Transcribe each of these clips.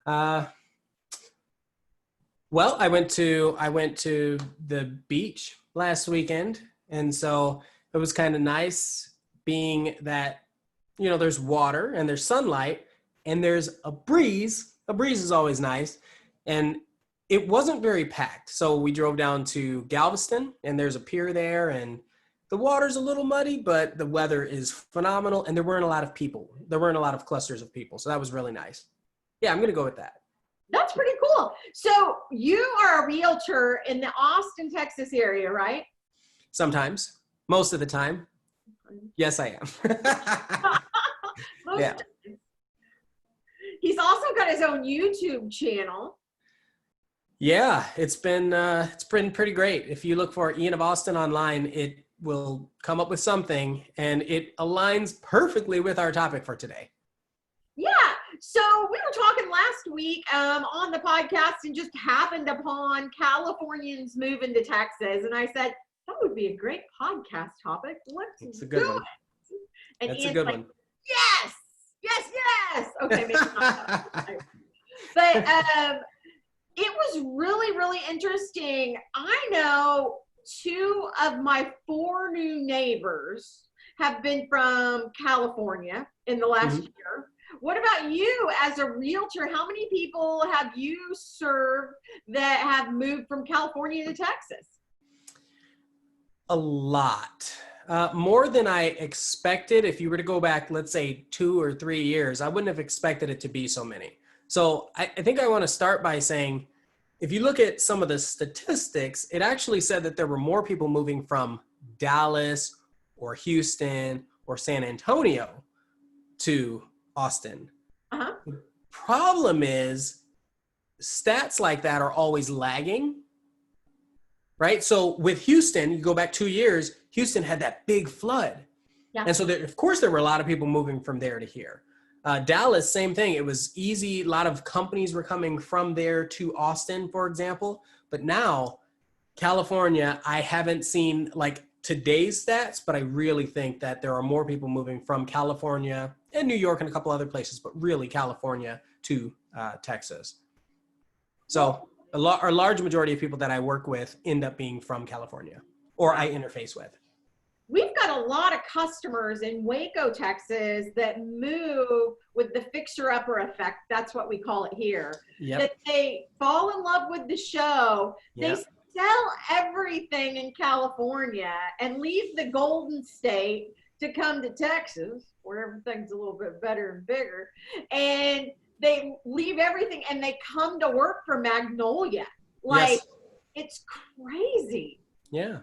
Uh, well, I went to the beach last weekend, and so it was kind of nice being that there's water and there's sunlight and there's a breeze. A breeze is always nice, and it wasn't very packed. So we drove down to Galveston, and there's a pier there, and the water's a little muddy, but the weather is phenomenal, and there weren't a lot of people. There weren't a lot of clusters of people, so that was really nice. Yeah, I'm gonna go with that. That's pretty cool. So you are a realtor in the Austin, Texas area, right? Sometimes, most of the time, yes, I am. Most Yeah. He's also got his own YouTube channel. Yeah, it's been pretty great. If you look for Ian of Austin online, it will come up with something, and it aligns perfectly with our topic for today. Yeah. So we were talking last week on the podcast and just happened upon Californians moving to Texas. And I said, that would be a great podcast topip. It's Let's a good do one. it. And That's a Ian's good like, one. yes, yes, yes. Okay, maybe not. But it was really, really interesting. I know 2 of my 4 new neighbors have been from California in the last year. What about you as a realtor? How many people have you served that have moved from California to Texas? A lot. More than I expected. If you were to go back, let's say 2 or 3 years, I wouldn't have expected it to be so many. So I think I want to start by saying, if you look at some of the statistics, it actually said that there were more people moving from Dallas or Houston or San Antonio to Austin. Uh-huh. The problem is stats like that are always lagging, right? So with Houston, you go back 2 years, Houston had that big flood. Yeah. And so there, of course, there were a lot of people moving from there to here. Dallas, same thing. It was easy. A lot of companies were coming from there to Austin, for example. But now, California, I haven't seen like today's stats, but I really think that there are more people moving from California and New York and a couple other places, but really California to Texas. So a large majority of people that I work with end up being from California or I interface with. We've got a lot of customers in Waco, Texas that move with the fixer-upper effect. That's what we call it here. Yep. That they fall in love with the show. Yep. They sell everything in California and leave the Golden State to come to Texas, where everything's a little bit better and bigger. And they leave everything and they come to work for Magnolia. Like, Yes. It's crazy. Yeah.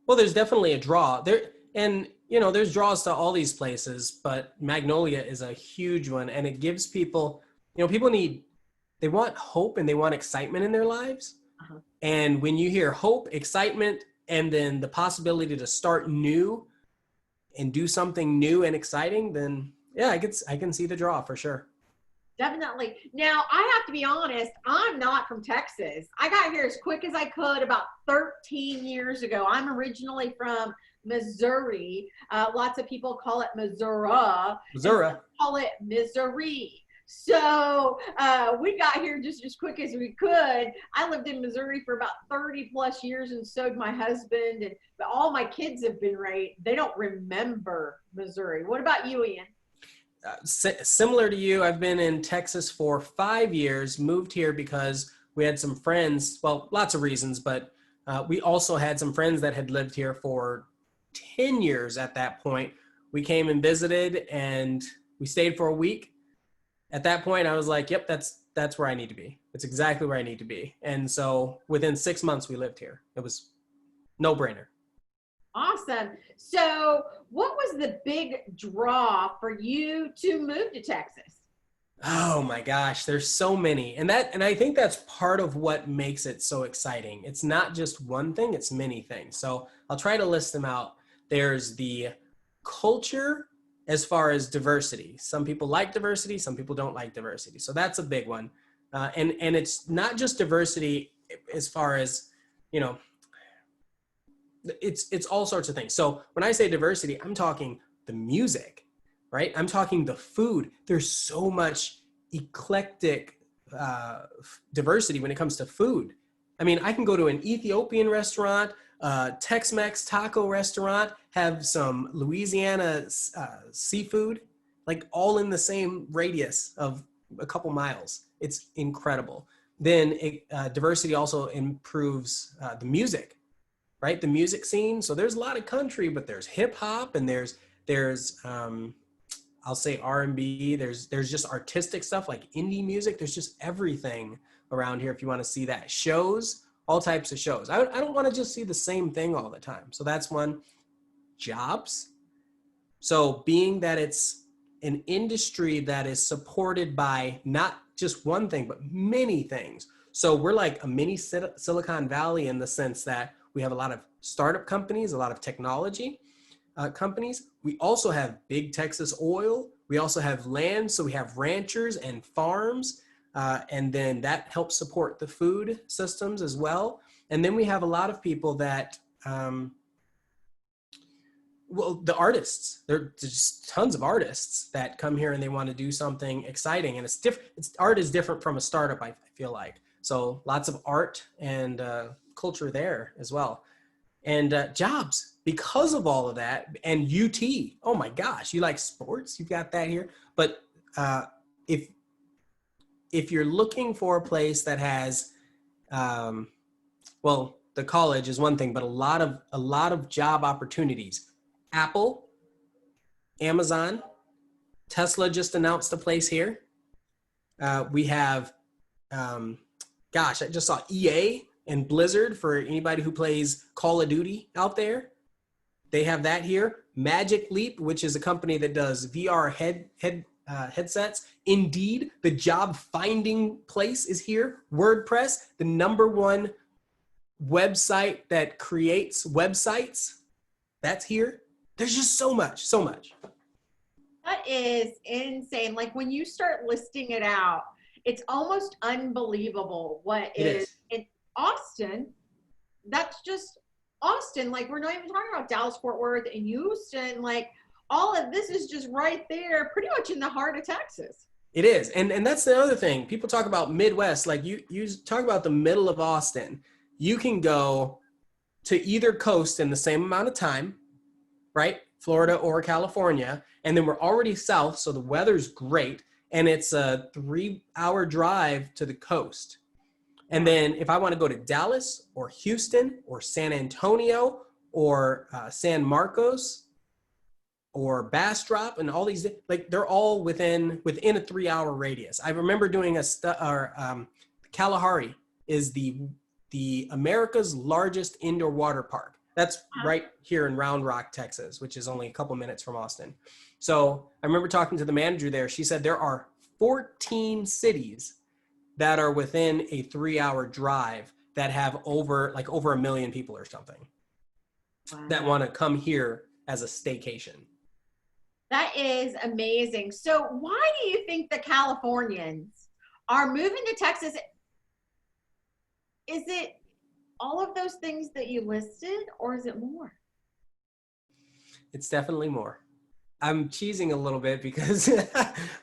Well, there's definitely a draw there. And, there's draws to all these places, but Magnolia is a huge one. And it gives people, people they want hope and they want excitement in their lives. Uh-huh. And when you hear hope, excitement, and then the possibility to start new and do something new and exciting, then yeah, I can see the draw for sure. Definitely. Now, I have to be honest, I'm not from Texas. I got here as quick as I could about 13 years ago. I'm originally from Missouri. Lots of people call it Missouri. Missouri. Call it Missouri. So we got here just as quick as we could. I lived in Missouri for about 30 plus years, and so did my husband. And all my kids have been raised. They don't remember Missouri. What about you, Ian? Similar to you, I've been in Texas for 5 years, moved here because we had some friends, well, lots of reasons, but we also had some friends that had lived here for 10 years at that point. We came and visited and we stayed for a week. At that point, I was like, yep, that's where I need to be. It's exactly where I need to be. And so within 6 months, we lived here. It was no brainer. Awesome. So what was the big draw for you to move to Texas? Oh my gosh, there's so many. And I think that's part of what makes it so exciting. It's not just one thing, it's many things. So I'll try to list them out. There's the culture as far as diversity. Some people like diversity, some people don't like diversity. So that's a big one. And it's not just diversity as far as, it's all sorts of things. So when I say diversity, I'm talking the music, right? I'm talking the food. There's so much eclectic diversity when it comes to food. I mean, I can go to an Ethiopian restaurant, Tex-Mex taco restaurant, have some Louisiana seafood, like all in the same radius of a couple miles. It's incredible. Then diversity also improves the music, right? The music scene. So there's a lot of country, but there's hip hop, and there's I'll say R&B. There's just artistic stuff like indie music. There's just everything around here if you want to see that. Shows, all types of shows. I don't want to just see the same thing all the time. So that's one. Jobs. So being that it's an industry that is supported by not just one thing, but many things. So we're like a mini Silicon Valley in the sense that we have a lot of startup companies, a lot of technology companies. We also have big Texas oil. We also have land. So we have ranchers and farms. And then that helps support the food systems as well. And then we have a lot of people that, well, the artists, there's just tons of artists that come here and they want to do something exciting. And it's different. Art is different from a startup, I feel like. So lots of art and culture there as well. And jobs because of all of that. And UT, oh my gosh, you like sports? You've got that here. But if you're looking for a place that has, well, the college is one thing, but a lot of job opportunities. Apple, Amazon, Tesla just announced a place here. We have, gosh, I just saw EA and Blizzard for anybody who plays Call of Duty out there. They have that here. Magic Leap, which is a company that does VR headsets. Indeed, the job finding place is here. WordPress, the #1 website that creates websites, that's here. There's just so much, so much. That is insane. Like when you start listing it out, it's almost unbelievable what is in Austin. That's just Austin. Like we're not even talking about Dallas, Fort Worth, and Houston. Like all of this is just right there, pretty much in the heart of Texas. It is. And that's the other thing. People talk about Midwest. Like you talk about the middle of Austin. You can go to either coast in the same amount of time, right? Florida or California. And then we're already south, so the weather's great. And it's a 3-hour drive to the coast. And then if I want to go to Dallas or Houston or San Antonio or San Marcos or Bastrop and all these, like they're all within a 3-hour radius. I remember doing Kalahari is the America's largest indoor water park. That's right here in Round Rock, Texas, which is only a couple minutes from Austin. So I remember talking to the manager there. She said there are 14 cities that are within a 3-hour drive that have over 1 million people or something that want to come here as a staycation. That is amazing. So why do you think the Californians are moving to Texas? Is it all of those things that you listed, or is it more? It's definitely more. I'm cheesing a little bit because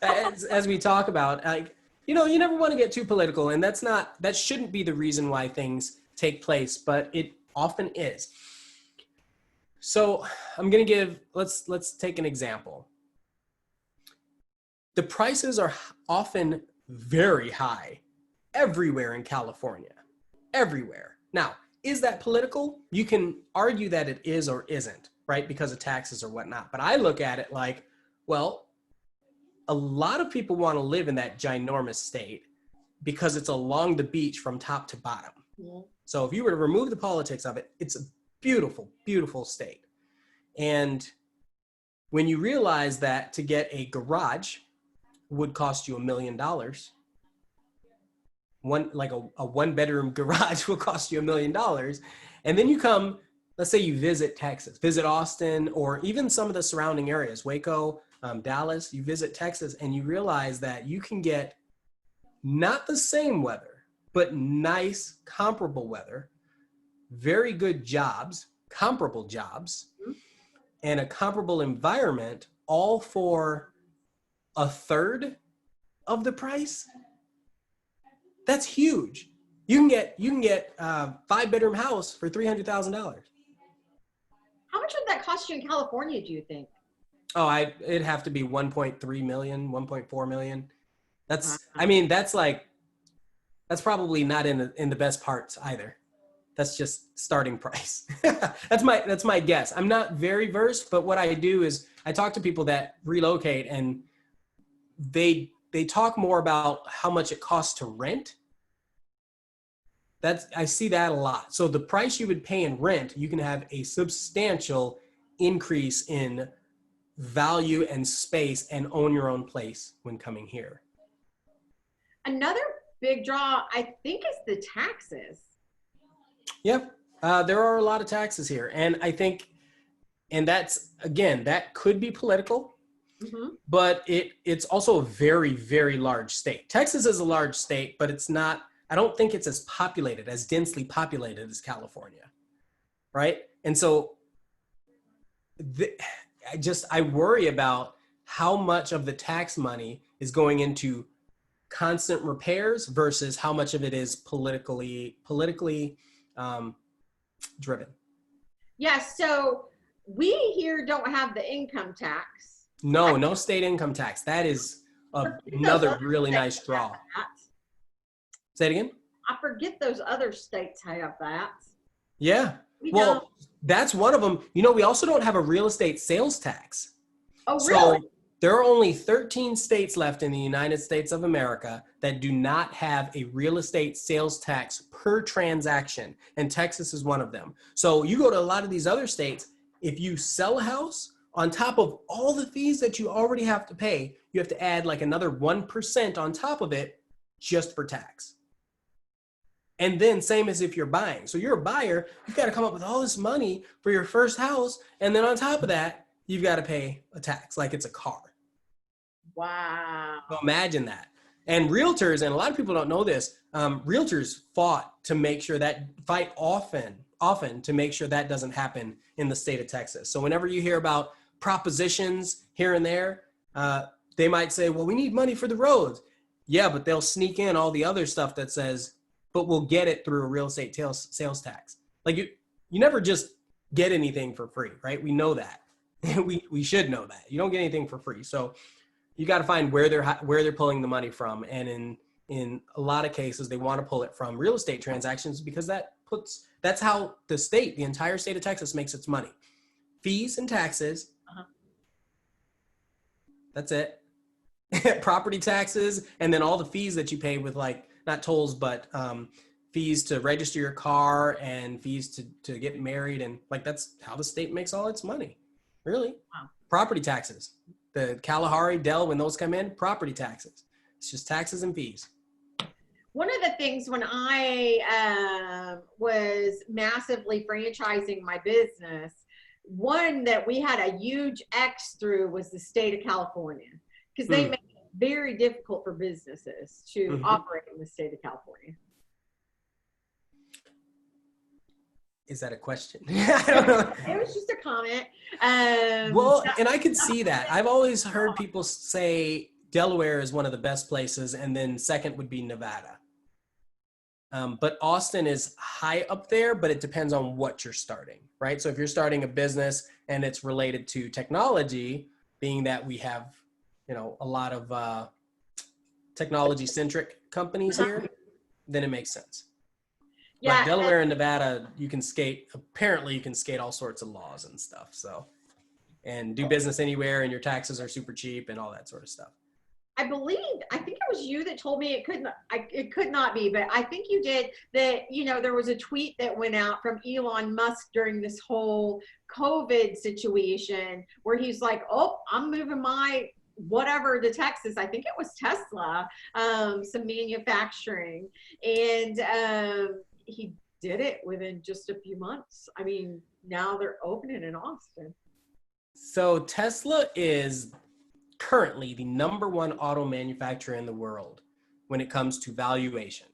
as we talk about, like, you never want to get too political, and that shouldn't be the reason why things take place, but it often is. So I'm going to let's take an example. The prices are often very high everywhere in California, everywhere. Now, is that political? You can argue that it is or isn't, right? Because of taxes or whatnot. But I look at it like, well, a lot of people want to live in that ginormous state because it's along the beach from top to bottom. Yeah. So if you were to remove the politics of it, it's a beautiful, beautiful state. And when you realize that to get a garage would cost you $1 million, a 1-bedroom garage will cost you $1 million. And then you come, let's say you visit Texas, visit Austin, or even some of the surrounding areas, Waco, Dallas, you visit Texas and you realize that you can get not the same weather, but nice, comparable weather, very good jobs, comparable jobs, and a comparable environment, all for a third of the price. That's huge. You can get a 5-bedroom house for $300,000. How much would that cost you in California, do you think? Oh, it'd have to be 1.3 million, 1.4 million. Wow. I mean, that's probably not in the best parts either. That's just starting price. That's my guess. I'm not very versed, but what I do is I talk to people that relocate, and they talk more about how much it costs to rent. I see that a lot. So the price you would pay in rent, you can have a substantial increase in value and space and own your own place when coming here. Another big draw, I think, is the taxes. Yeah, there are a lot of taxes here, and I think, and that's, again, that could be political, but it's also a very, very large state. Texas is a large state, but it's not. I don't think it's as populated, as densely populated as California, right? And so, I worry about how much of the tax money is going into constant repairs versus how much of it is politically driven. Yeah, so we here don't have the income tax. No state income tax. That is another really nice draw. Say it again? I forget those other states have that. Yeah. Well, that's one of them. You know, we also don't have a real estate sales tax. Oh, really? So there are only 13 states left in the United States of America that do not have a real estate sales tax per transaction, and Texas is one of them. So you go to a lot of these other states, if you sell a house, on top of all the fees that you already have to pay, you have to add like another 1% on top of it just for tax. And then same as if you're buying. So you're a buyer, you've got to come up with all this money for your first house, and then on top of that, you've got to pay a tax like it's a car. Wow. So imagine that. And realtors, and a lot of people don't know this, realtors fight often to make sure that doesn't happen in the state of Texas. So whenever you hear about propositions here and there, they might say, well, we need money for the roads. Yeah, but they'll sneak in all the other stuff that says, but we'll get it through a real estate sales tax. Like you never just get anything for free, right? We know that. we should know that. You don't get anything for free. So you got to find where they're pulling the money from. And in a lot of cases, they want to pull it from real estate transactions because that's how the entire state of Texas makes its money. Fees and taxes. That's it. Property taxes, and then all the fees that you pay with, like, not tolls, but fees to register your car and fees to get married. And like, that's how the state makes all its money. Really? Wow. Property taxes. The Kalahari, Dell, when those come in, property taxes. It's just taxes and fees. One of the things when I was massively franchising my business, one that we had a huge X through was the state of California, because they make it very difficult for businesses to operate in the state of California. Is that a question? I don't know. It was just a comment. Well, and I could see that. I've always heard people say Delaware is one of the best places, and then second would be Nevada. But Austin is high up there, but it depends on what you're starting, right? So if you're starting a business and it's related to technology, being that we have, a lot of technology-centric companies here, then it makes sense. Yeah, but Delaware and Nevada, apparently you can skate all sorts of laws and stuff. So, and do business anywhere, and your taxes are super cheap and all that sort of stuff. I think it was you that told me it could not be, but I think you did that. There was a tweet that went out from Elon Musk during this whole COVID situation where he's like, oh, I'm moving my whatever to Texas. I think it was Tesla, some manufacturing. And he did it within just a few months. I mean, now they're opening in Austin. So Tesla is currently the #1 auto manufacturer in the world when it comes to valuation,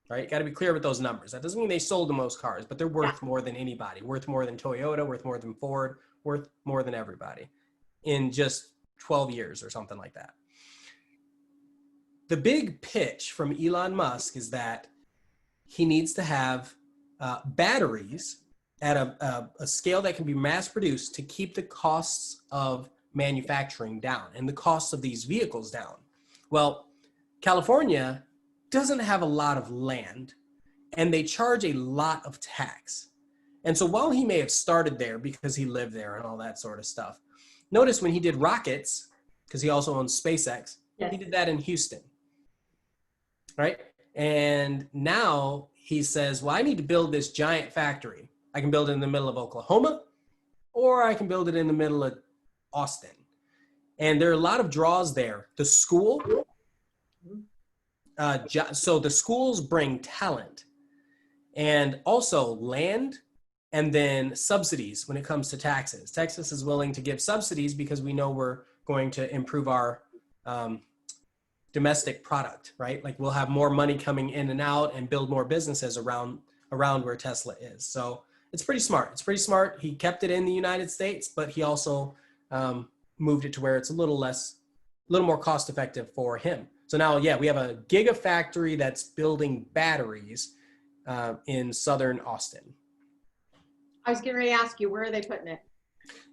right? Got to be clear with those numbers. That doesn't mean they sold the most cars, but they're worth more than anybody, worth more than Toyota, worth more than Ford, worth more than everybody in just 12 years or something like that. the big pitch from Elon Musk is that he needs to have batteries at a scale that can be mass produced to keep the costs of manufacturing down and the costs of these vehicles down. Well, California doesn't have a lot of land, and they charge a lot of tax. And so while he may have started there because he lived there and all that sort of stuff, notice when he did rockets, because he also owns SpaceX, Yes. he did that in Houston, right? And now he says, well, I need to build this giant factory. I can build it in the middle of Oklahoma, or I can build it in the middle of Austin. And there are a lot of draws there. The school, so the schools bring talent, and also land, and then subsidies when it comes to taxes. Texas is willing to give subsidies because we know we're going to improve our domestic product, right? Like we'll have more money coming in and out and build more businesses around where Tesla is. So it's pretty smart. It's pretty smart. He kept it in the United States, but he also moved it to where it's a little more cost effective for him. So now, yeah, we have a gigafactory that's building batteries in southern Austin. I was getting ready to ask you, where are they putting it?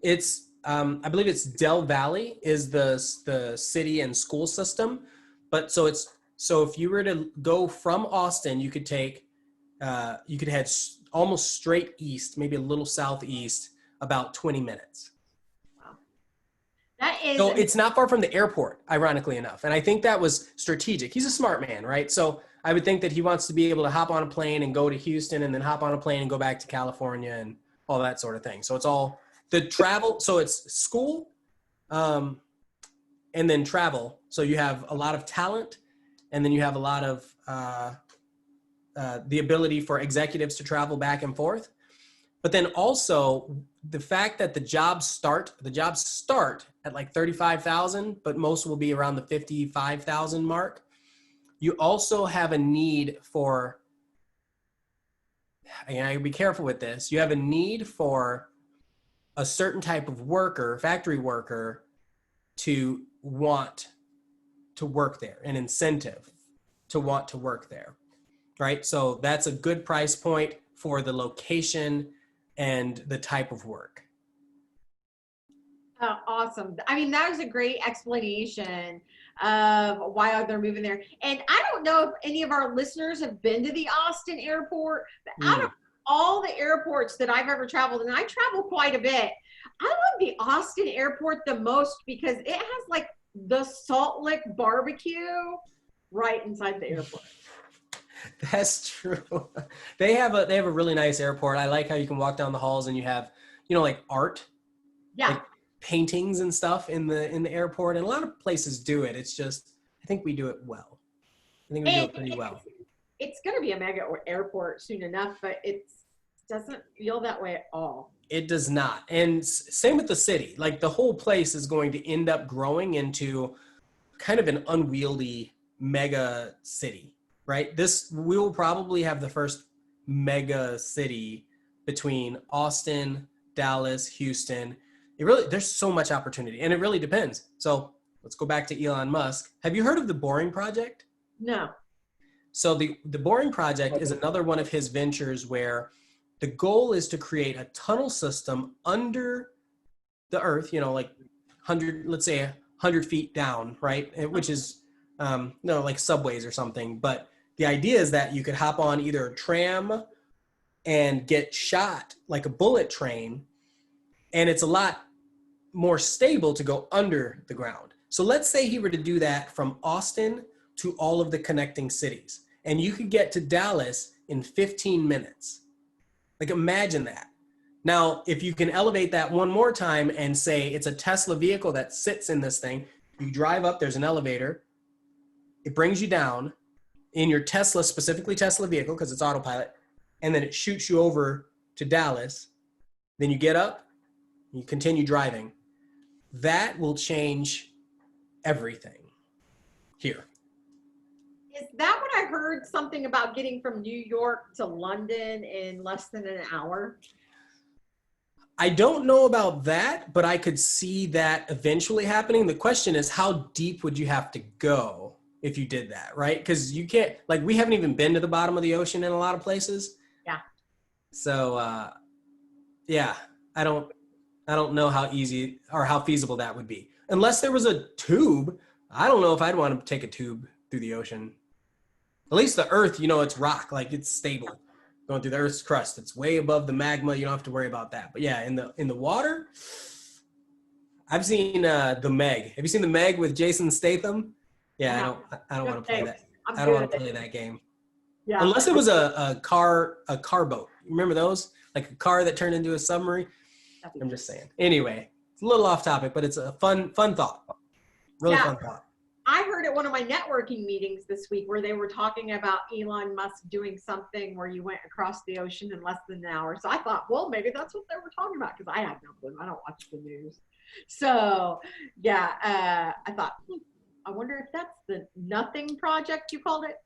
It's, I believe it's Del Valley is the city and school system. But so if you were to go from Austin, you could head almost straight east, maybe a little southeast, about 20 minutes. Wow. That is. So it's not far from the airport, ironically enough. And I think that was strategic. He's a smart man, right? So I would think that he wants to be able to hop on a plane and go to Houston and then hop on a plane and go back to California and all that sort of thing. So it's all the travel. So it's school and then travel. So you have a lot of talent, and then you have a lot of the ability for executives to travel back and forth. But then also the fact that the jobs start at like 35,000, but most will be around the 55,000 mark. You also have a need for, and I gotta be careful with this, you have a need for a certain type of worker, factory worker, to want to work there, an incentive to want to work there, right? So that's a good price point for the location and the type of work. Awesome. I mean, that was a great explanation of why they're moving there. And I don't know if any of our listeners have been to the Austin airport, but out of all the airports that I've ever traveled, and I travel quite a bit, I love the Austin airport the most because it has like the Salt Lick barbecue right inside the airport. That's true. They have a really nice airport. I like how you can walk down the halls and you have, like art. Yeah. Like paintings and stuff in the airport, and a lot of places do it. It's just, I think we do it well. I think we do it pretty well. It's going to be a mega airport soon enough, but it doesn't feel that way at all. It does not. And same with the city. Like the whole place is going to end up growing into kind of an unwieldy mega city, right? We will probably have the first mega city between Austin, Dallas, Houston. There's so much opportunity, and it really depends. So let's go back to Elon Musk. Have you heard of the Boring Project? No. So the Boring Project is another one of his ventures where the goal is to create a tunnel system under the earth, like 100 feet down, right? Which is, like subways or something. But the idea is that you could hop on either a tram and get shot like a bullet train, and it's a lot more stable to go under the ground. So let's say he were to do that from Austin to all of the connecting cities, and you could get to Dallas in 15 minutes. Like imagine that. Now, if you can elevate that one more time and say it's a Tesla vehicle that sits in this thing, you drive up, there's an elevator, it brings you down in your Tesla, specifically Tesla vehicle, because it's autopilot, and then it shoots you over to Dallas. Then you get up, you continue driving. That will change everything here. Is that what I heard? Something about getting from New York to London in less than an hour? I don't know about that, but I could see that eventually happening. The question is, how deep would you have to go if you did that, right? Because you can't, like, we haven't even been to the bottom of the ocean in a lot of places. Yeah. So, yeah, I don't know how easy or how feasible that would be. Unless there was a tube. I don't know if I'd want to take a tube through the ocean. At least the earth, you know, it's rock, like it's stable. Going through the earth's crust. It's way above the magma. You don't have to worry about that. But yeah, in the water, I've seen the Meg. Have you seen the Meg with Jason Statham? Yeah, I don't want to play that. I don't want to play that game. Yeah. Unless it was a car boat. Remember those? Like a car that turned into a submarine? I'm just saying. Anyway, it's a little off topic, but it's a fun thought. Really fun thought. I heard at one of my networking meetings this week where they were talking about Elon Musk doing something where you went across the ocean in less than an hour. So I thought, well, maybe that's what they were talking about, because I have no clue. I don't watch the news. So yeah, I thought, I wonder if that's the nothing project you called it?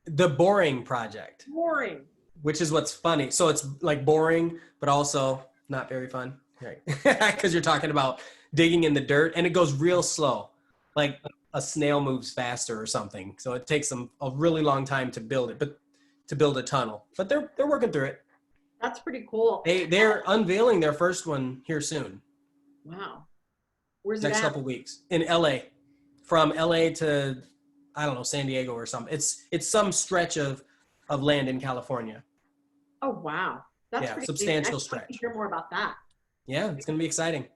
The boring project. Boring. Which is what's funny. So it's like boring, but also not very fun. Right. Because you're talking about digging in the dirt and it goes real slow. Like a snail moves faster or something. So it takes them a really long time to build it, but to build a tunnel. But they're working through it. That's pretty cool. They're unveiling their first one here soon. Wow. Where's next it at? couple weeks in LA. From LA to, I don't know, San Diego or something. It's some stretch of land in California. Oh wow. That's pretty substantial neat. stretch. I'd like to hear more about that. Yeah, it's gonna be exciting.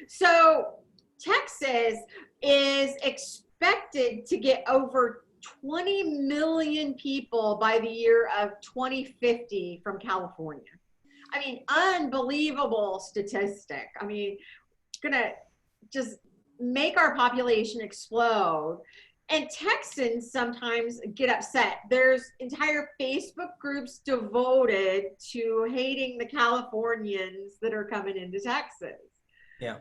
So Texas is expected to get over 20 million people by the year of 2050 from California. I mean, unbelievable statistic. I mean, it's gonna just make our population explode. And Texans sometimes get upset. There's entire Facebook groups devoted to hating the Californians that are coming into Texas. Yeah.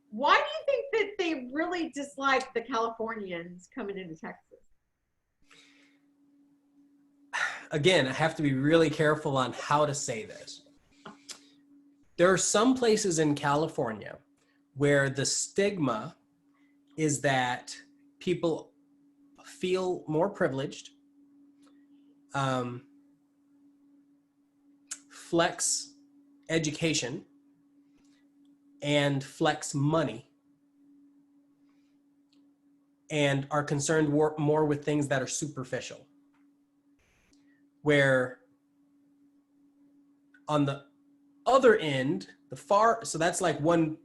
Why do you think that they really dislike the Californians coming into Texas? Again, I have to be really careful on how to say this. There are some places in California where the stigma is that people feel more privileged, flex education, and flex money, and are concerned more with things that are superficial. Where on the other end, so that's like one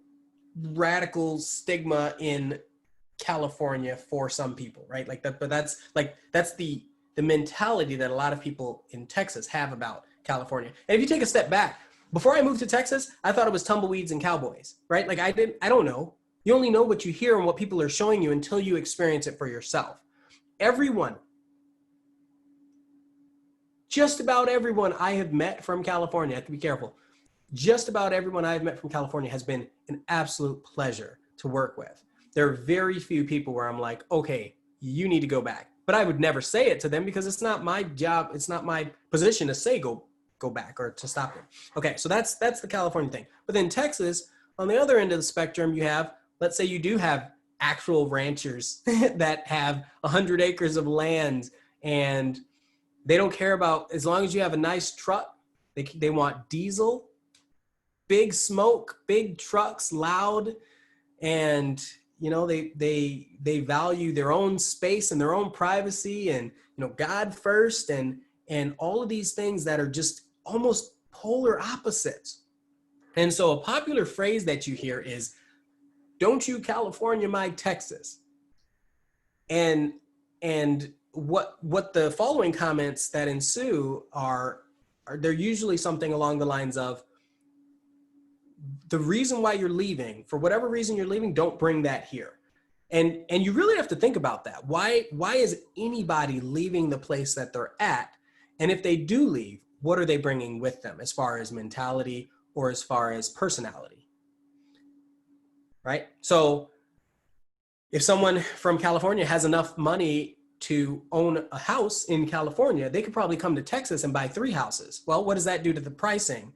radical stigma in California for some people, right? Like that, but that's the mentality that a lot of people in Texas have about California. And if you take a step back, before I moved to Texas, I thought it was tumbleweeds and cowboys, right? Like I don't know. You only know what you hear and what people are showing you until you experience it for yourself. Just about everyone I have met from California, I have to be careful. Just about everyone I've met from California has been an absolute pleasure to work with. There are very few people where I'm like, okay, you need to go back. But I would never say it to them because it's not my job. It's not my position to say go back or to stop them. Okay, so that's the California thing. But then Texas, on the other end of the spectrum, you have, let's say you do have actual ranchers that have 100 acres of land and they don't care about, as long as you have a nice truck, they want diesel, big smoke, big trucks, loud, and you know, they value their own space and their own privacy and, you know, God first and all of these things that are just almost polar opposites. And so a popular phrase that you hear is, don't you California my Texas. And what the following comments that ensue are they're usually something along the lines of, the reason why you're leaving, for whatever reason you're leaving, don't bring that here. And you really have to think about that. Why is anybody leaving the place that they're at? And if they do leave, what are they bringing with them as far as mentality or as far as personality? Right? So if someone from California has enough money to own a house in California, they could probably come to Texas and buy 3 houses. Well, what does that do to the pricing?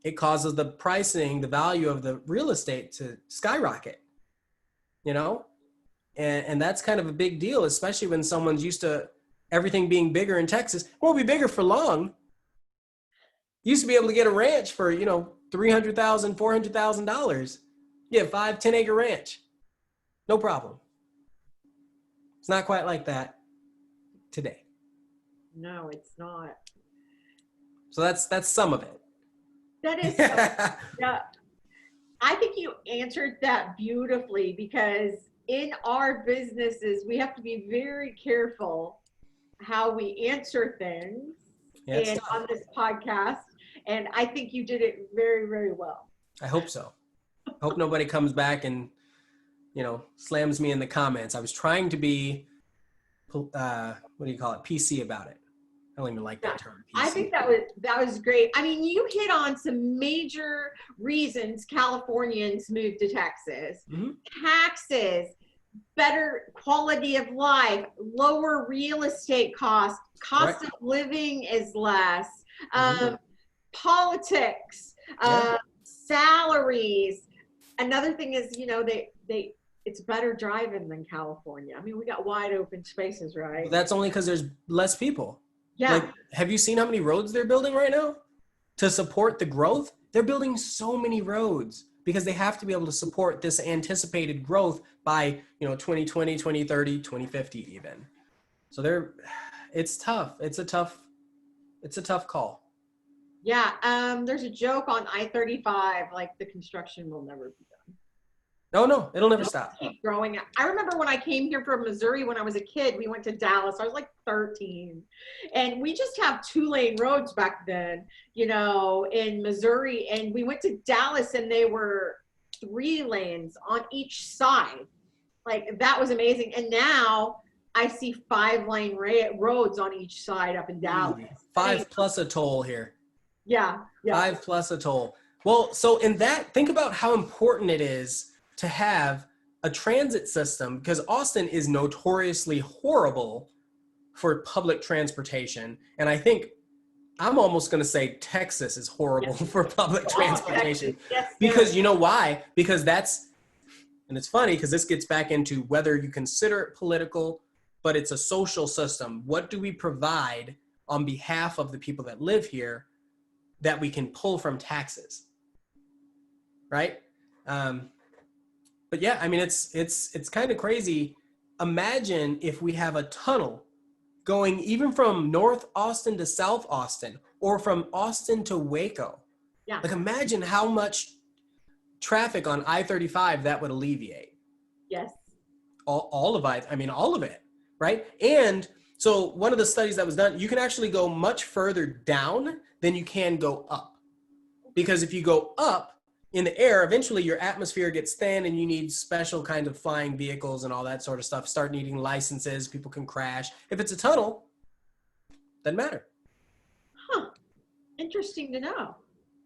It causes the pricing, the value of the real estate to skyrocket, you know? And that's kind of a big deal, especially when someone's used to everything being bigger in Texas. It won't be bigger for long. You used to be able to get a ranch for, $300,000, $400,000. Yeah, 5-10 acre ranch. No problem. It's not quite like that today. No, it's not. So that's some of it. That is, yeah. I think you answered that beautifully, because in our businesses, we have to be very careful how we answer things and on this podcast. And I think you did it very, very well. I hope so. I hope nobody comes back and, slams me in the comments. I was trying to be, PC about it. I don't even like that term. PC. I think that was great. I mean, you hit on some major reasons Californians move to Texas. Mm-hmm. Taxes, better quality of life, lower real estate cost of living is less, politics, salaries. Another thing is, it's better driving than California. I mean, we got wide open spaces, right? Well, that's only because there's less people. Yeah. Like, have you seen how many roads they're building right now to support the growth? They're building so many roads because they have to be able to support this anticipated growth by, 2020, 2030, 2050 even. So it's tough. It's a tough call. Yeah. There's a joke on I-35, like the construction will never be done. No, it'll never stop. Keep growing. I remember when I came here from Missouri when I was a kid, we went to Dallas. I was like 13. And we just have 2-lane roads back then, in Missouri. And we went to Dallas and they were 3 lanes on each side. Like, that was amazing. And now I see 5-lane roads on each side up in Dallas. 5 plus a toll here. Yeah. 5 plus a toll. Well, so in that, think about how important it is to have a transit system, because Austin is notoriously horrible for public transportation. And I think I'm almost going to say Texas is horrible for public transportation. Yes, because you know why? Because and it's funny because this gets back into whether you consider it political, but it's a social system. What do we provide on behalf of the people that live here that we can pull from taxes? Right? But yeah, I mean, it's kind of crazy. Imagine if we have a tunnel going even from North Austin to South Austin, or from Austin to Waco. Yeah. Like, imagine how much traffic on I-35 that would alleviate. Yes. All of it, right? And so one of the studies that was done, you can actually go much further down than you can go up. Because if you go up in the air, eventually your atmosphere gets thin and you need special kind of flying vehicles and all that sort of stuff. Start needing licenses, people can crash. If it's a tunnel, doesn't matter. Huh. Interesting to know.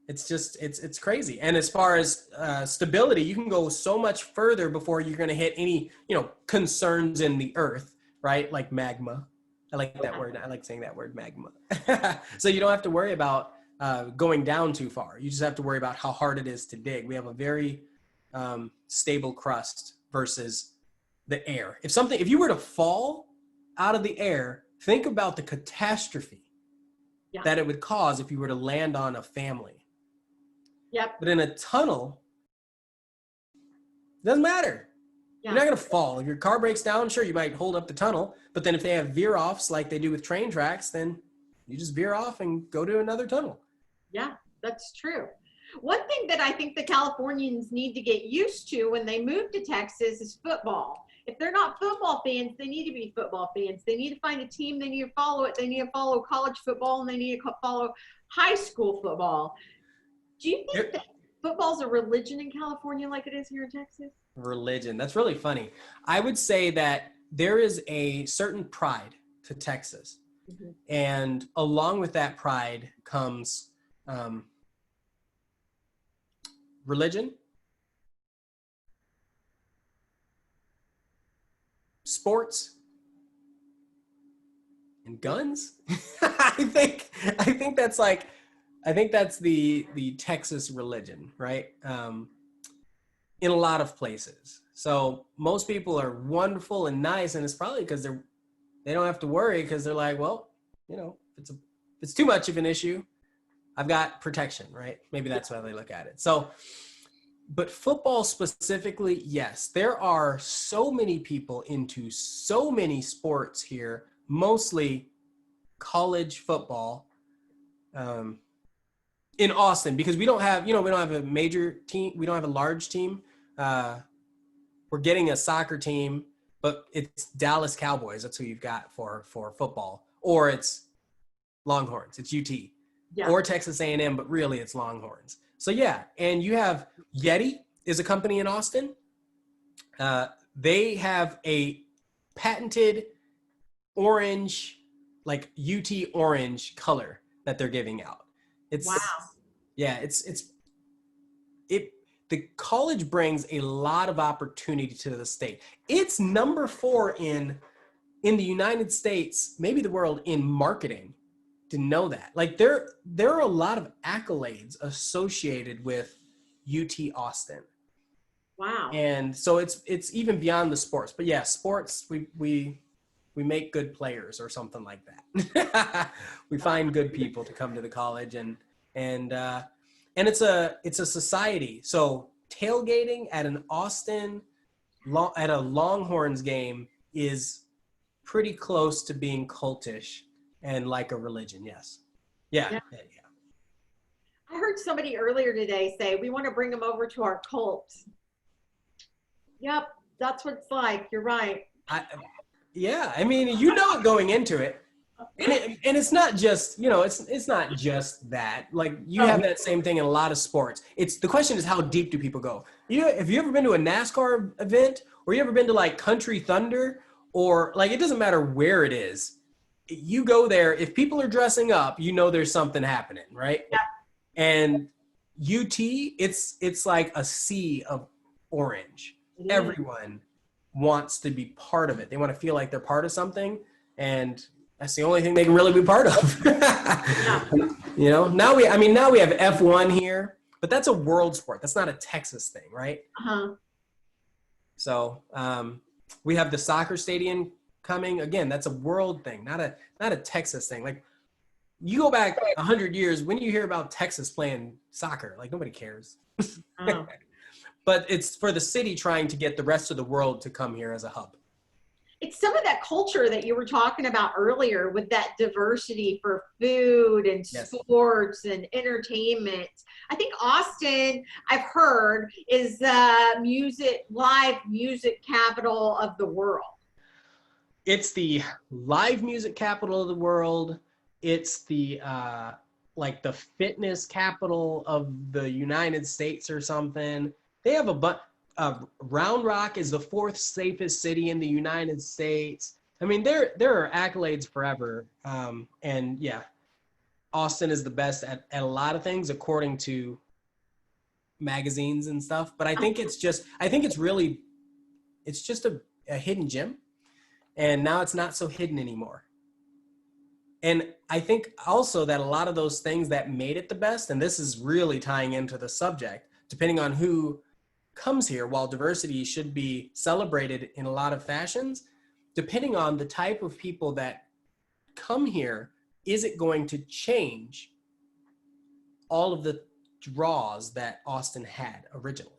It's just, it's crazy. And as far as stability, you can go so much further before you're going to hit any, concerns in the earth, right? Like magma. I like that word. I like saying that word, magma. So you don't have to worry about going down too far. You just have to worry about how hard it is to dig. We have a very stable crust versus the air. If you were to fall out of the air, think about the catastrophe that it would cause if you were to land on a family. Yep. But in a tunnel, it doesn't matter. Yeah. You're not going to fall. If your car breaks down, sure, you might hold up the tunnel. But then if they have veer-offs like they do with train tracks, then you just veer off and go to another tunnel. Yeah, that's true. One thing that I think the Californians need to get used to when they move to Texas is football. If they're not football fans, they need to be football fans. They need to find a team. They need to follow it. They need to follow college football, and they need to follow high school football. Do you think that football's a religion in California like it is here in Texas? Religion. That's really funny. I would say that there is a certain pride to Texas. Mm-hmm. And along with that pride comes religion, sports, and guns. I think that's the Texas religion, right? In a lot of places. So most people are wonderful and nice, and it's probably because they don't have to worry because they're like, well, if it's too much of an issue, I've got protection, right? Maybe that's how they look at it. So, but football specifically, yes, there are so many people into so many sports here, mostly college football, in Austin, because we don't have a major team. We don't have a large team. We're getting a soccer team, but it's Dallas Cowboys. That's who you've got for football, or it's Longhorns. It's UT, or Texas A&M, but really it's Longhorns. So yeah, and you have Yeti is a company in Austin. They have a patented orange, like UT orange color that they're giving out. It's the college brings a lot of opportunity to the state. It's number 4 in the United States, maybe the world, in marketing. To know that, like there are a lot of accolades associated with UT Austin. Wow. And so it's even beyond the sports. But yeah, sports, we make good players or something like that. We find good people to come to the college, and it's a society. So tailgating at an at a Longhorns game is pretty close to being cultish and like a religion. Yes. Yeah. I heard somebody earlier today say, we want to bring them over to our cult. Yep. That's what it's like. You're right. I mean, it going into it. And it's not just, it's not just that. Like you have that same thing in a lot of sports. The question is, how deep do people go? Have you ever been to a NASCAR event, or you ever been to like Country Thunder, or like, it doesn't matter where it is. You go there, if people are dressing up, there's something happening, right? Yeah. And UT, it's like a sea of orange. Everyone wants to be part of it. They want to feel like they're part of something, and that's the only thing they can really be part of. Now we have F1 here, but that's a world sport. That's not a Texas thing, right? Uh-huh. So we have the soccer stadium coming. Again, that's a world thing, not a Texas thing. Like you go back 100 years, when you hear about Texas playing soccer, like nobody cares. Oh. But it's for the city trying to get the rest of the world to come here as a hub. It's some of that culture that you were talking about earlier, with that diversity for food and sports and entertainment. I think Austin, I've heard, is the live music capital of the world. It's the live music capital of the world. It's the like the fitness capital of the United States or something. They have Round Rock is the 4th safest city in the United States. I mean, there are accolades forever. And yeah, Austin is the best at a lot of things according to magazines and stuff. But I think it's just a hidden gem. And now it's not so hidden anymore. And I think also that a lot of those things that made it the best, and this is really tying into the subject, depending on who comes here, while diversity should be celebrated in a lot of fashions, depending on the type of people that come here, is it going to change all of the draws that Austin had originally?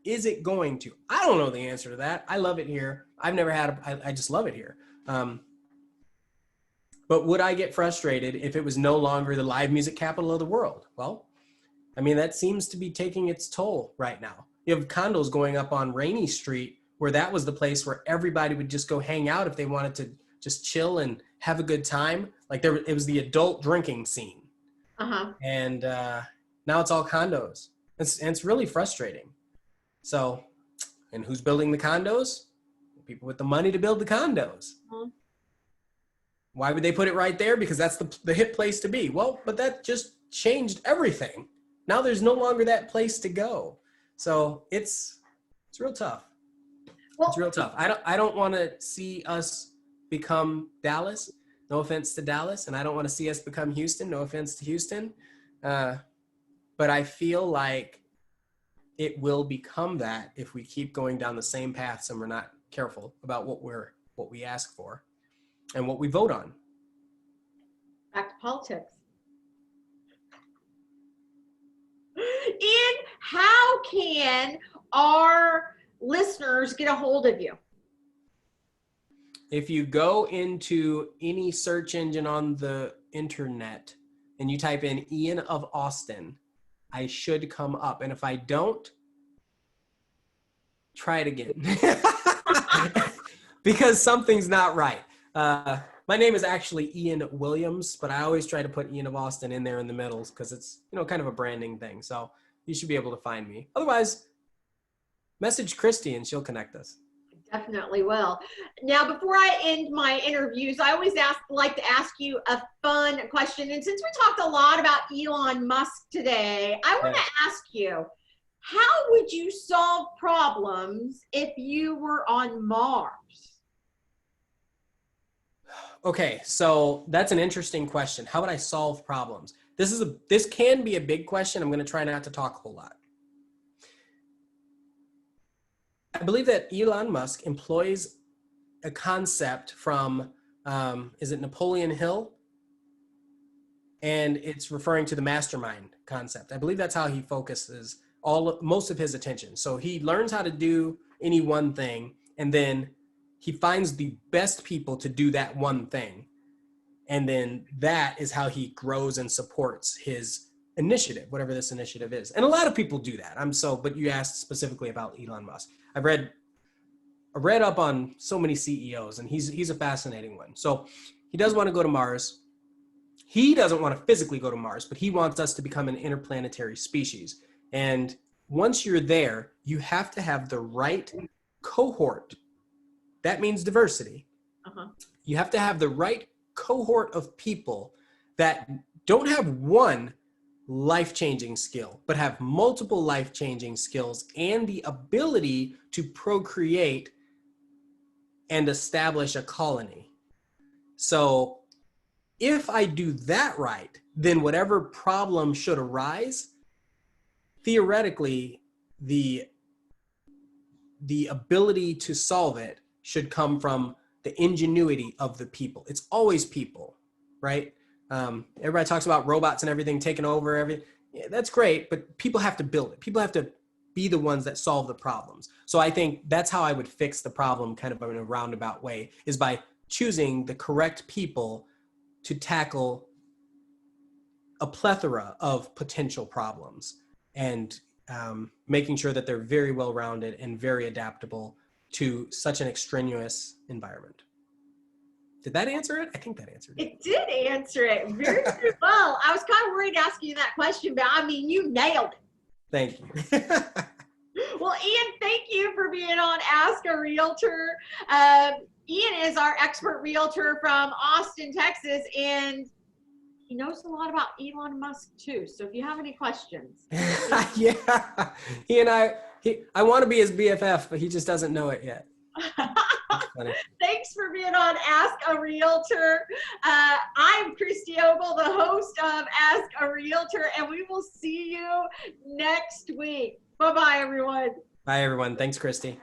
Is it going to? I don't know the answer to that. I love it here. I've never had I just love it here. But would I get frustrated if it was no longer the live music capital of the world? Well, I mean, that seems to be taking its toll right now. You have condos going up on Rainy Street, where that was the place where everybody would just go hang out if they wanted to just chill and have a good time. Like it was the adult drinking scene. Uh-huh. And now it's all condos. It's really frustrating. So, and who's building the condos? People with the money to build the condos. Uh-huh. Why would they put it right there? Because that's the hip place to be. Well, but that just changed everything. Now there's no longer that place to go. So it's real tough. Well, it's real tough. I don't want to see us become Dallas. No offense to Dallas. And I don't want to see us become Houston. No offense to Houston. But I feel like it will become that if we keep going down the same paths and we're not careful about what we ask for and what we vote on. Back to politics. Ian, how can our listeners get a hold of you? If you go into any search engine on the internet and you type in Ian of Austin, I should come up. And if I don't, try it again. Because something's not right. My name is actually Ian Williams, but I always try to put Ian of Austin in there in the middle because it's, kind of a branding thing. So you should be able to find me. Otherwise, message Christy and she'll connect us. Definitely will. Now, before I end my interviews, I always like to ask you a fun question. And since we talked a lot about Elon Musk today, I want to ask you, how would you solve problems if you were on Mars? Okay, so that's an interesting question. How would I solve problems? This can be a big question. I'm going to try not to talk a whole lot. I believe that Elon Musk employs a concept from, is it Napoleon Hill? And it's referring to the mastermind concept. I believe that's how he focuses most of his attention. So he learns how to do any one thing, and then he finds the best people to do that one thing. And then that is how he grows and supports his initiative, whatever this initiative is. And a lot of people do that. But you asked specifically about Elon Musk. I read up on so many CEOs, and he's a fascinating one. So he does want to go to Mars. He doesn't want to physically go to Mars, but he wants us to become an interplanetary species. And once you're there, you have to have the right cohort. That means diversity. Uh-huh. You have to have the right cohort of people that don't have one life-changing skill, but have multiple life-changing skills and the ability to procreate and establish a colony. So if I do that right, then whatever problem should arise, theoretically, the ability to solve it should come from the ingenuity of the people. It's always people, right? Everybody talks about robots and everything taking over everything. Yeah, that's great, but people have to build it. People have to be the ones that solve the problems. So I think that's how I would fix the problem kind of in a roundabout way, is by choosing the correct people to tackle a plethora of potential problems and making sure that they're very well-rounded and very adaptable to such an extraneous environment. Did that answer it? I think that answered it. It did answer it very, very well. I was kind of worried asking you that question, but I mean, you nailed it. Thank you. Well, Ian, thank you for being on Ask a Realtor. Ian is our expert realtor from Austin, Texas, and he knows a lot about Elon Musk too. So if you have any questions. Yeah, he and I want to be his BFF, but he just doesn't know it yet. Thanks for being on Ask a Realtor. I'm Christy Ogle, the host of Ask a Realtor, and we will see you next week. Bye-bye, everyone. Bye, everyone. Thanks, Christy.